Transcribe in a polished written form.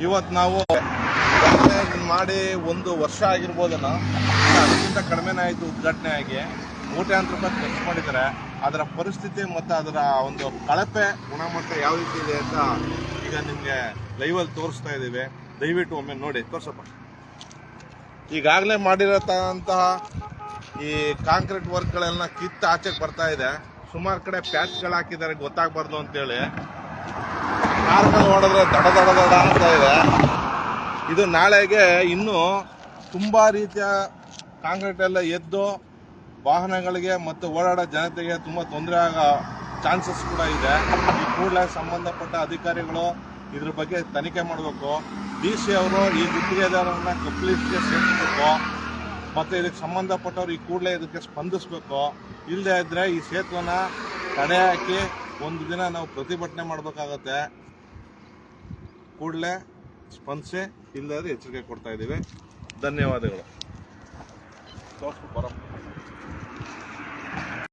ಇವತ್ತು ನಾವು ಮಾಡಿ 1 ವರ್ಷ ಆಗಿರ್ಬೋದನ್ನ, ಅದಕ್ಕಿಂತ ಕಡಿಮೆನೇ ಆಯಿತು ಉದ್ಘಾಟನೆ ಆಗಿ. ಕೋಟ್ಯಾಂತರ ರೂಪಾಯಿ ಖರ್ಚು ಮಾಡಿದ್ದಾರೆ. ಅದರ ಪರಿಸ್ಥಿತಿ ಮತ್ತು ಅದರ ಒಂದು ಕಳಪೆ ಗುಣಮಟ್ಟ ಯಾವ ರೀತಿ ಇದೆ ಅಂತ ಈಗ ನಿಮಗೆ ಲೈವಲ್ಲಿ ತೋರಿಸ್ತಾ ಇದ್ದೀವಿ. ದಯವಿಟ್ಟು ಒಮ್ಮೆ ನೋಡಿ, ತೋರ್ಸಪ್ಪ. ಈಗಾಗಲೇ ಮಾಡಿರತಕ್ಕಂತಹ ಈ ಕಾಂಕ್ರೀಟ್ ವರ್ಕ್ಗಳೆಲ್ಲ ಕಿತ್ತು ಆಚೆಗೆ ಬರ್ತಾ ಇದೆ. ಸುಮಾರು ಕಡೆ ಪ್ಯಾಚ್ಗಳು ಹಾಕಿದ್ದಾರೆ ಗೊತ್ತಾಗಬಾರ್ದು ಅಂತೇಳಿ. ಕಾರ್ಗಳು ಹೊಡೆದ್ರೆ ದಡ ದಡ ದಡ ಅಂತ ಇದೆ. ಇದು ನಾಳೆಗೆ ಇನ್ನೂ ತುಂಬ ರೀತಿಯ ಕಾಂಕ್ರೀಟ್ ಎಲ್ಲ ಎದ್ದು ವಾಹನಗಳಿಗೆ ಮತ್ತು ಓಡಾಡೋ ಜನತೆಗೆ ತುಂಬ ತೊಂದರೆ ಆಗೋ ಚಾನ್ಸಸ್ ಕೂಡ ಇದೆ. ಈ ಕೂಡಲೇ ಸಂಬಂಧಪಟ್ಟ ಅಧಿಕಾರಿಗಳು ಇದ್ರ ಬಗ್ಗೆ ತನಿಖೆ ಮಾಡಬೇಕು. DC ಅವರು ಈ ಗುತ್ತಿಗೆದಾರರನ್ನ ಕಂಪ್ಲೀಟ್ಗೆ ಸೇರಿಸಬೇಕು ಮತ್ತು ಇದಕ್ಕೆ ಸಂಬಂಧಪಟ್ಟವ್ರು ಈ ಕೂಡಲೇ ಇದಕ್ಕೆ ಸ್ಪಂದಿಸಬೇಕು. ಇಲ್ಲದೇ ಇದ್ದರೆ ಈ ಸೇತುವೆನ ತಡೆ ಹಾಕಿ ಒಂದು ದಿನ ನಾವು ಪ್ರತಿಭಟನೆ ಮಾಡಬೇಕಾಗತ್ತೆ. ಕೂಡಲೇ ಸ್ಪಂದಿಸಿ, ಇಲ್ಲದೇ ಎಚ್ಚರಿಕೆ ಕೊಡ್ತಾ ಇದ್ದೀವಿ. ಧನ್ಯವಾದಗಳು.